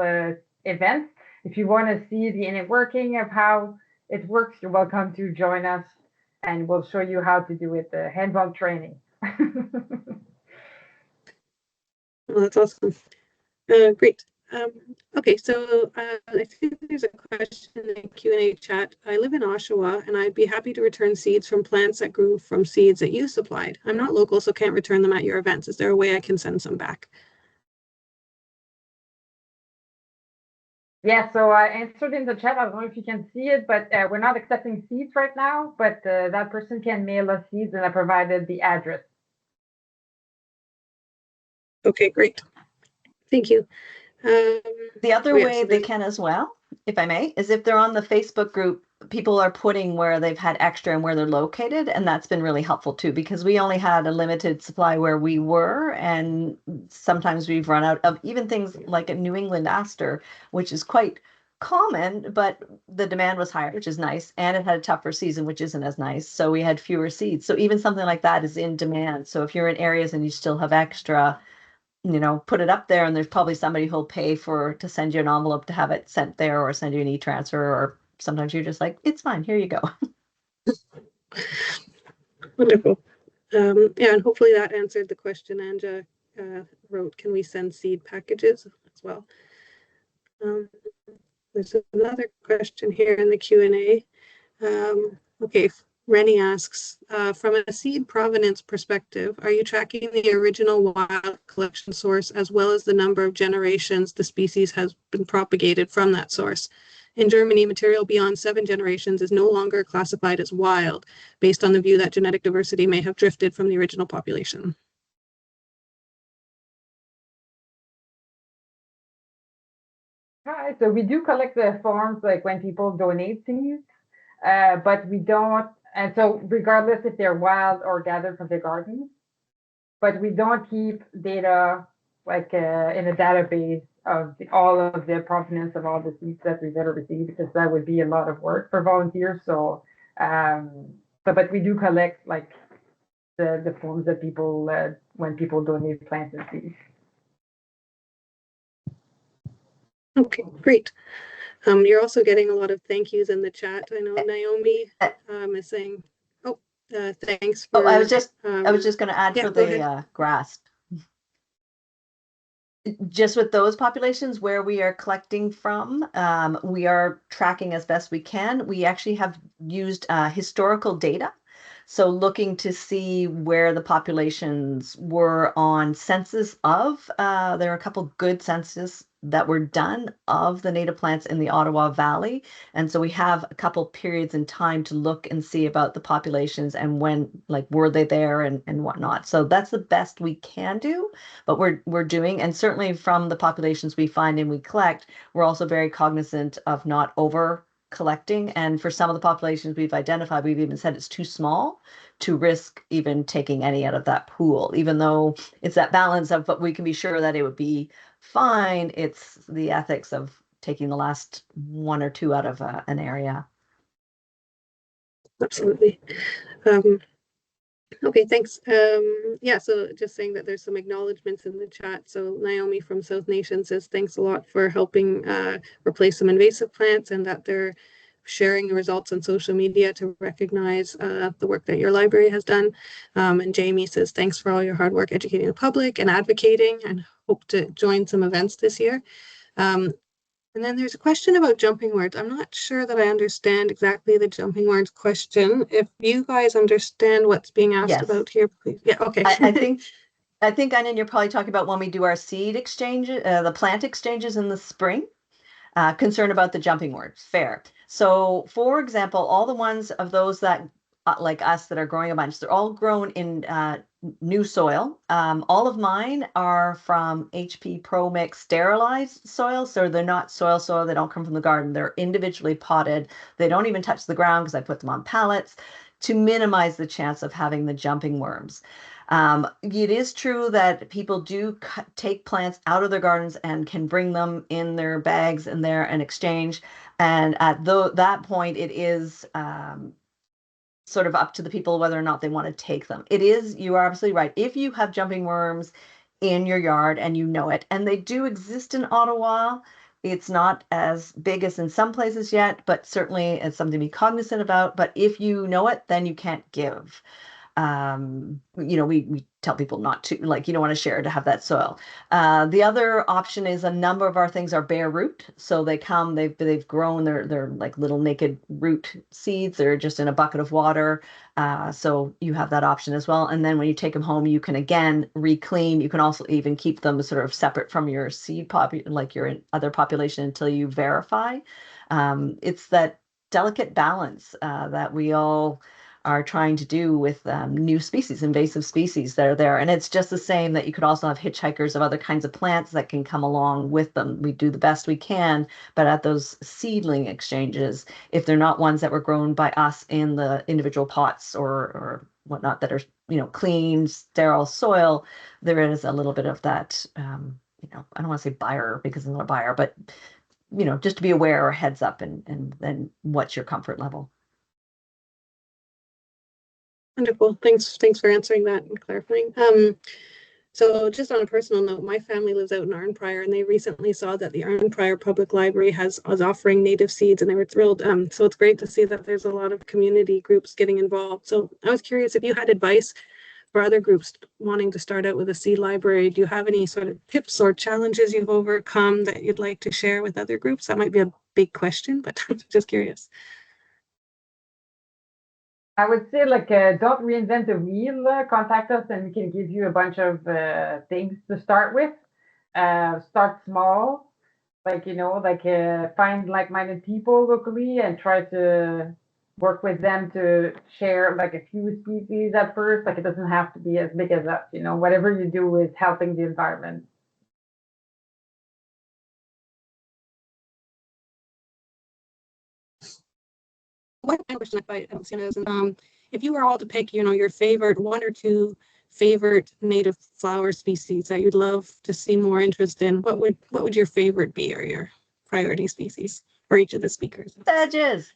events. If you want to see the inner working of how it works, you're welcome to join us and we'll show you how to do it, hands-on training. Well, that's awesome. Great. Okay, so I think there's a question in the Q&A chat. I live in Oshawa, and I'd be happy to return seeds from plants that grew from seeds that you supplied. I'm not local, so can't return them at your events. Is there a way I can send some back? Yeah, so I answered in the chat. I don't know if you can see it, but we're not accepting seeds right now, but that person can mail us seeds, and I provided the address. Okay, great. Thank you. The other way they can as well, if I may, is if they're on the Facebook group, people are putting where they've had extra and where they're located. And that's been really helpful too, because we only had a limited supply where we were. And sometimes we've run out of even things like a New England aster, which is quite common, but the demand was higher, which is nice. And it had a tougher season, which isn't as nice. So we had fewer seeds. So even something like that is in demand. So if you're in areas and you still have extra, put it up there, and there's probably somebody who'll pay to send you an envelope to have it sent there, or send you an e-transfer, or sometimes you're just like, it's fine, here you go. Wonderful. Yeah, and hopefully that answered the question Anja wrote. Can we send seed packages as well? There's another question here in the Q&A. Okay, Rennie asks, from a seed provenance perspective, are you tracking the original wild collection source as well as the number of generations the species has been propagated from that source? In Germany, material beyond 7 generations is no longer classified as wild, based on the view that genetic diversity may have drifted from the original population. Hi, so we do collect the forms like when people donate seeds, but we don't, and so regardless if they're wild or gathered from the garden, but we don't keep data like in a database of all of the provenance of all the seeds that we've ever received, because that would be a lot of work for volunteers. So, but we do collect like the forms that people, when people donate plants and seeds. Okay, great. You're also getting a lot of thank yous in the chat. I know Naomi is saying, oh, thanks for. Oh, I was just going to add yeah, for the grass. Just with those populations where we are collecting from, we are tracking as best we can. We actually have used historical data. So looking to see where the populations were on census of, there are a couple good census that were done of the native plants in the Ottawa Valley. And so we have a couple periods in time to look and see about the populations and when, like, were they there and whatnot. So that's the best we can do, but we're doing, and certainly from the populations we find and we collect, we're also very cognizant of not over collecting. And for some of the populations we've identified, we've even said it's too small to risk even taking any out of that pool, even though it's that balance of, but we can be sure that it would be fine. It's the ethics of taking the last 1 or 2 out of an area. Absolutely. Okay, thanks. Yeah, so just saying that there's some acknowledgements in the chat. So Naomi from South Nation says, thanks a lot for helping replace some invasive plants, and that they're sharing the results on social media to recognize the work that your library has done. And Jamie says, thanks for all your hard work educating the public and advocating, and hope to join some events this year. And then there's a question about jumping words. I'm not sure that I understand exactly the jumping words question. If you guys understand what's being asked about here, please. Yeah, okay. I think, Onion, you're probably talking about when we do our seed exchange, the plant exchanges in the spring. Concern about the jumping words. Fair. So, for example, all the ones of those that, like us, that are growing a bunch, they're all grown in new soil. All of mine are from HP Pro Mix sterilized soil. So they're not soil. They don't come from the garden. They're individually potted. They don't even touch the ground because I put them on pallets to minimize the chance of having the jumping worms. It is true that people do take plants out of their gardens and can bring them in their bags and there and exchange. And at that point, it is sort of up to the people whether or not they want to take them. It is, you are absolutely right. If you have jumping worms in your yard and you know it, and they do exist in Ottawa, it's not as big as in some places yet, but certainly it's something to be cognizant about. But if you know it, then you can't give. We tell people not to, like, you don't want to share to have that soil. The other option is a number of our things are bare root. So they've grown, they're like little naked root seeds. They're just in a bucket of water. So you have that option as well. And then when you take them home, you can again reclean. You can also even keep them sort of separate from your seed like your other population until you verify. It's that delicate balance that we all are trying to do with new species, invasive species that are there. And it's just the same that you could also have hitchhikers of other kinds of plants that can come along with them. We do the best we can, but at those seedling exchanges, if they're not ones that were grown by us in the individual pots or whatnot that are, clean, sterile soil, there is a little bit of that, I don't want to say buyer because I'm not a buyer, but, just to be aware or heads up and then what's your comfort level. Wonderful. Thanks for answering that and clarifying. So just on a personal note, my family lives out in Arnprior, and they recently saw that the Arnprior Public Library was offering native seeds, and they were thrilled. So it's great to see that there's a lot of community groups getting involved. So I was curious if you had advice for other groups wanting to start out with a seed library. Do you have any sort of tips or challenges you've overcome that you'd like to share with other groups? That might be a big question, but I'm just curious. I would say, like, don't reinvent the wheel. Contact us and we can give you a bunch of things to start with. Start small, like, find like-minded people locally and try to work with them to share like a few species at first. Like, it doesn't have to be as big as us, whatever you do is helping the environment. One question I don't see is, if you were all to pick, your favorite one or two favorite native flower species that you'd love to see more interest in, what would your favorite be, or your priority species for each of the speakers? Sedges.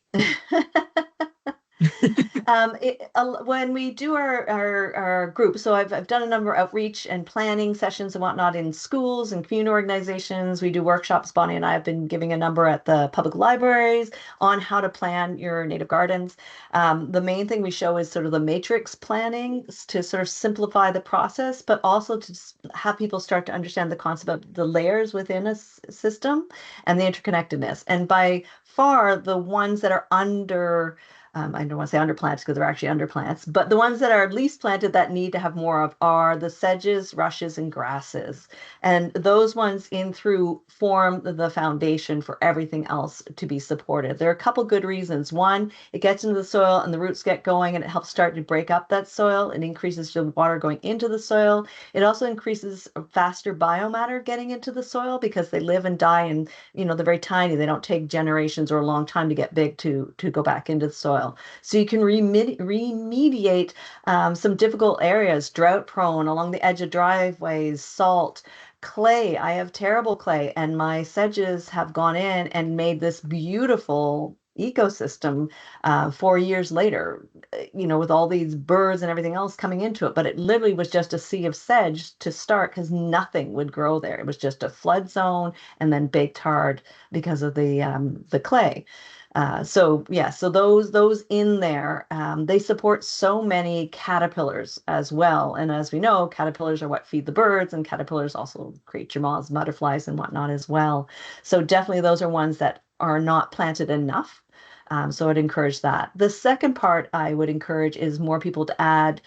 When we do our group, so I've done a number of outreach and planning sessions and whatnot in schools and community organizations. We do workshops. Bonnie and I have been giving a number at the public libraries on how to plan your native gardens. The main thing we show is sort of the matrix planning to sort of simplify the process, but also to have people start to understand the concept of the layers within a system and the interconnectedness. And by far, the ones that are under I don't want to say underplants because they're actually underplants, but the ones that are least planted that need to have more of are the sedges, rushes, and grasses. And those ones in through form the foundation for everything else to be supported. There are a couple good reasons. One, it gets into the soil and the roots get going and it helps start to break up that soil. It increases the water going into the soil. It also increases faster biomatter getting into the soil because they live and die and, they're very tiny. They don't take generations or a long time to get big to go back into the soil. So you can remediate some difficult areas, drought prone, along the edge of driveways, salt, clay. I have terrible clay, and my sedges have gone in and made this beautiful ecosystem 4 years later, with all these birds and everything else coming into it. But it literally was just a sea of sedge to start because nothing would grow there. It was just a flood zone and then baked hard because of the clay. So those in there, they support so many caterpillars as well. And as we know, caterpillars are what feed the birds, and caterpillars also create your moths, butterflies, and whatnot as well. So definitely those are ones that are not planted enough. So I'd encourage that. The second part I would encourage is more people to add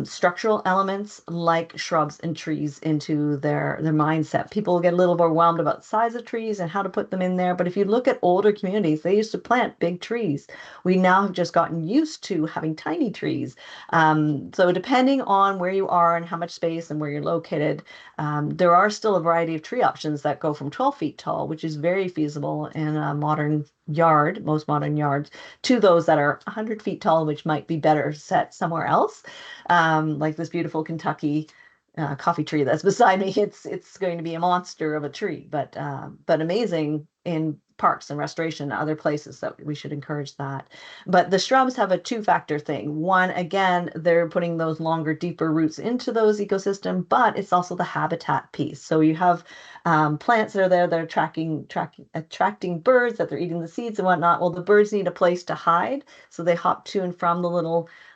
structural elements like shrubs and trees into their mindset. People get a little overwhelmed about the size of trees and how to put them in there. But if you look at older communities, they used to plant big trees. We now have just gotten used to having tiny trees. So depending on where you are and how much space and where you're located, there are still a variety of tree options that go from 12 feet tall, which is very feasible in a modern yard, most modern yards, to those that are 100 feet tall, which might be better set somewhere else. Like this beautiful Kentucky coffee tree that's beside me. It's going to be a monster of a tree, but amazing in parks and restoration and other places, that we should encourage that. But the shrubs have a two-factor thing. One, again, they're putting those longer, deeper roots into those ecosystems, but it's also the habitat piece. So you have plants that are there that are attracting birds, that they're eating the seeds and whatnot. Well, the birds need a place to hide, so they hop to and from the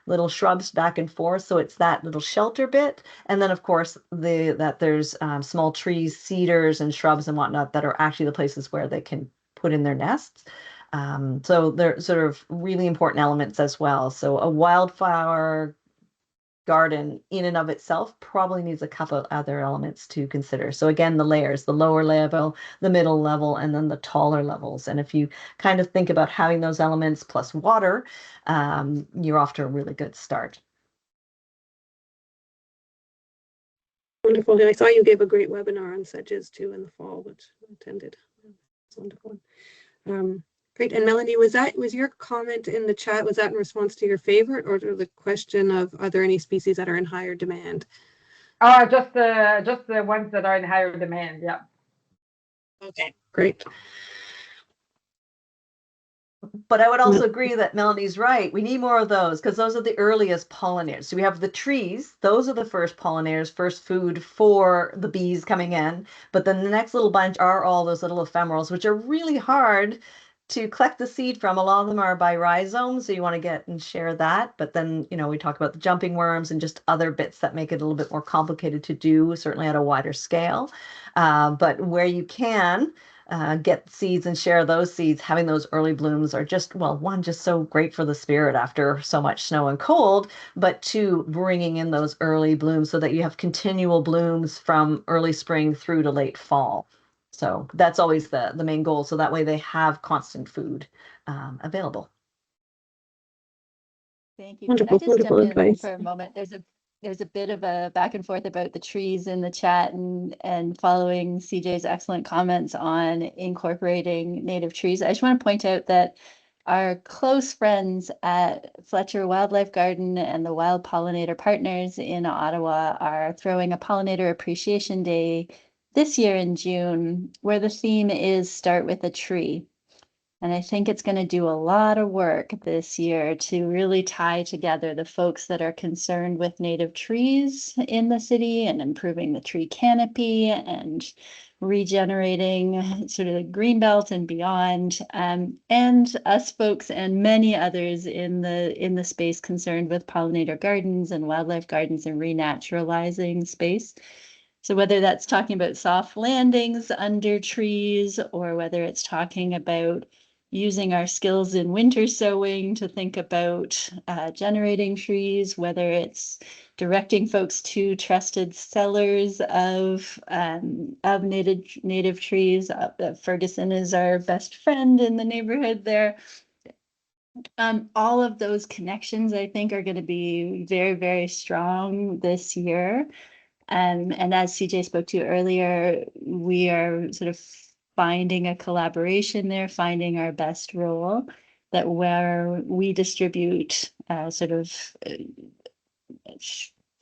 little shrubs back and forth. So it's that little shelter bit. And then, of course, that there's small trees, cedars and shrubs and whatnot that are actually the places where they can put in their nests. So they're sort of really important elements as well. So a wildflower garden in and of itself probably needs a couple other elements to consider. So again, the layers, the lower level, the middle level, and then the taller levels. And if you kind of think about having those elements plus water, you're off to a really good start. Wonderful. I saw you gave a great webinar on sedges too in the fall, which I attended. It's wonderful. Great. And Mélanie, was your comment in the chat, was that in response to your favorite, or to the question of are there any species that are in higher demand? Just the ones that are in higher demand. Yeah. Okay, great. But I would also agree that Melanie's right. We need more of those because those are the earliest pollinators. So we have the trees. Those are the first pollinators, first food for the bees coming in. But then the next little bunch are all those little ephemerals, which are really hard to collect the seed from. A lot of them are by rhizomes, so you want to get and share that. But then, we talk about the jumping worms and just other bits that make it a little bit more complicated to do, certainly at a wider scale. But where you can, get seeds and share those seeds, having those early blooms are just, well, one, just so great for the spirit after so much snow and cold, but two, bringing in those early blooms so that you have continual blooms from early spring through to late fall. So that's always the main goal. So that way they have constant food available. Thank you. Wonderful, Can I just jump in advice. for a moment? There's a bit of a back and forth about the trees in the chat and following CJ's excellent comments on incorporating native trees. I just want to point out that our close friends at Fletcher Wildlife Garden and the Wild Pollinator Partners in Ottawa are throwing a Pollinator Appreciation Day this year in June, where the theme is Start with a Tree. And I think it's going to do a lot of work this year to really tie together the folks that are concerned with native trees in the city and improving the tree canopy and regenerating sort of the greenbelt and beyond, and us folks and many others in the space concerned with pollinator gardens and wildlife gardens and renaturalizing space. So whether that's talking about soft landings under trees or whether it's talking about using our skills in winter sowing to think about generating trees, whether it's directing folks to trusted sellers of native trees. Ferguson is our best friend in the neighborhood there. All of those connections, I think, are going to be very, very strong this year. And as CJ spoke to earlier, we are sort of finding a collaboration there, finding our best role, that where we distribute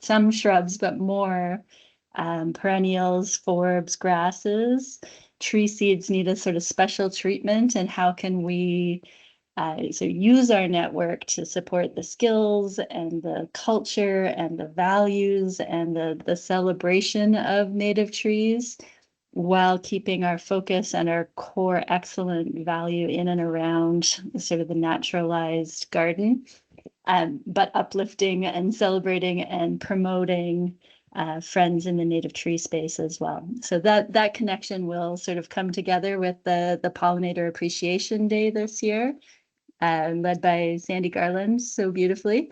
some shrubs, but more perennials, forbs, grasses. Tree seeds need a sort of special treatment, and how can we so use our network to support the skills and the culture and the values and the celebration of native trees, while keeping our focus and our core excellent value in and around sort of the naturalized garden, but uplifting and celebrating and promoting friends in the native tree space as well. So that connection will sort of come together with the Pollinator Appreciation Day this year, led by Sandy Garland so beautifully.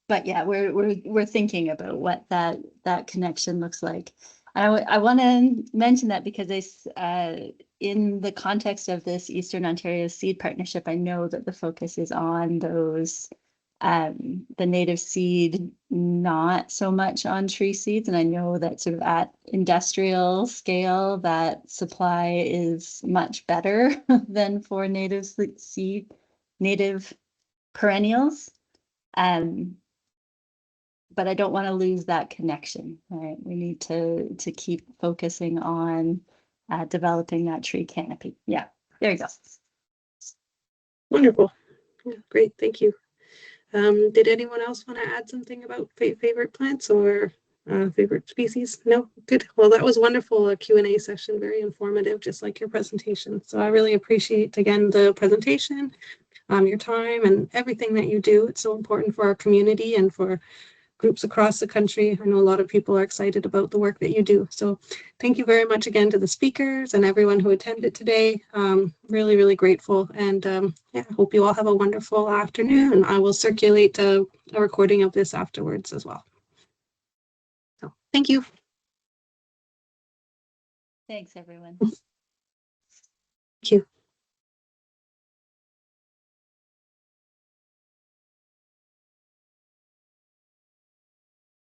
But yeah, we're thinking about what that connection looks like. I want to mention that because in the context of this Eastern Ontario Seed Partnership, I know that the focus is on those the native seed, not so much on tree seeds. And I know that sort of at industrial scale, that supply is much better than for native seed, native perennials. But I don't want to lose that connection, right? We need to keep focusing on developing that tree canopy. Yeah, there you go. Wonderful. Yeah, great, thank you. Did anyone else want to add something about favorite plants or favorite species? No? Good. Well, that was wonderful, a Q&A session, very informative, just like your presentation. So I really appreciate, again, the presentation, your time and everything that you do. It's so important for our community and for groups across the country. I know a lot of people are excited about the work that you do. So thank you very much again to the speakers and everyone who attended today. Really, really grateful. And yeah, I hope you all have a wonderful afternoon. I will circulate a recording of this afterwards as well. So thank you. Thanks, everyone. Thank you.